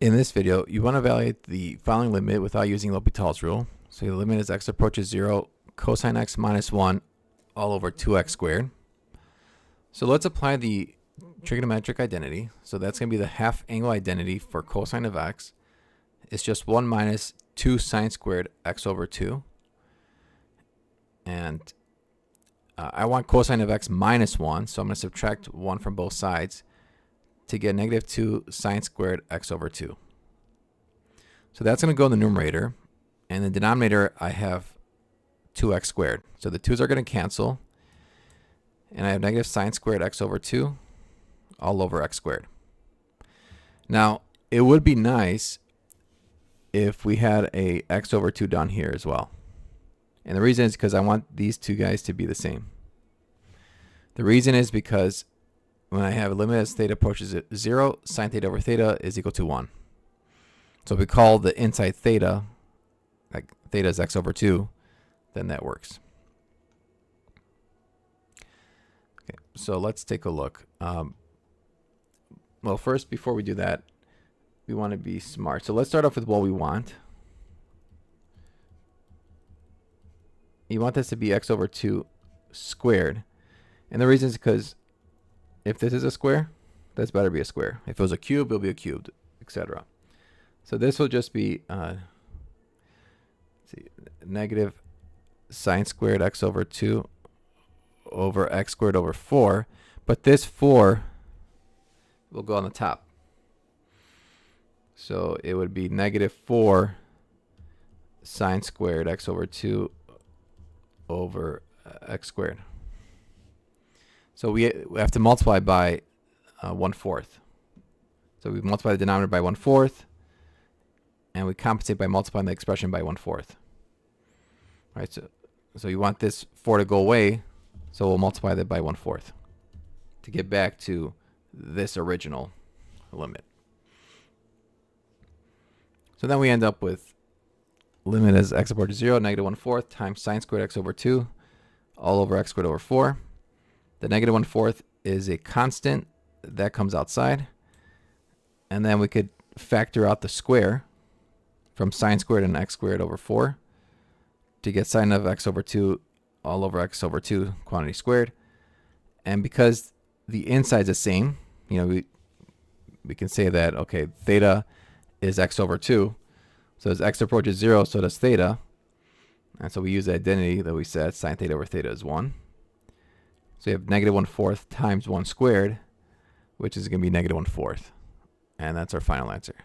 In this video, you want to evaluate the following limit without using L'Hopital's rule. So the limit is x approaches 0, cosine x minus 1 all over 2x squared. So let's apply the trigonometric identity. So that's going to be the half angle identity for cosine of x. It's just 1 minus 2 sine squared x over 2. And I want cosine of x minus 1, so I'm going to subtract 1 from both sides to get negative 2 sine squared x over 2. So that's going to go in the numerator. And the denominator, I have 2x squared. So the 2's are going to cancel. And I have negative sine squared x over 2 all over x squared. Now, it would be nice if we had a x over 2 down here as well. And the reason is because I want these two guys to be the same. The reason is because when I have a limit as theta approaches 0, sine theta over theta is equal to 1. So if we call the inside theta, like theta is x over 2, then that works. Okay, so let's take a look. Well, first, before we do that, we want to be smart. So let's start off with what we want. You want this to be x over 2 squared. And the reason is because if this is a square, this better be a square. If it was a cube, it'll be a cubed, etc. So this will just be negative sine squared x over 2 over x squared over 4. But this 4 will go on the top. So it would be negative 4 sine squared x over 2 over x squared. So we have to multiply by 1/4. So we multiply the denominator by 1/4, and we compensate by multiplying the expression by 1/4. Right. So you want this 4 to go away, so we'll multiply that by 1/4 to get back to this original limit. So then we end up with limit as x approaches 0, negative 1/4 times sine squared x over 2 all over x squared over 4. The negative 1/4 is a constant that comes outside. And then we could factor out the square from sine squared and x squared over 4 to get sine of x over 2 all over x over 2 quantity squared. And because the inside's the same, you know, we can say that, okay, theta is x over 2. So as x approaches 0, so does theta. And so we use the identity that we said, sine theta over theta is 1. So you have negative 1/4 times 1 squared, which is going to be negative 1/4. And that's our final answer.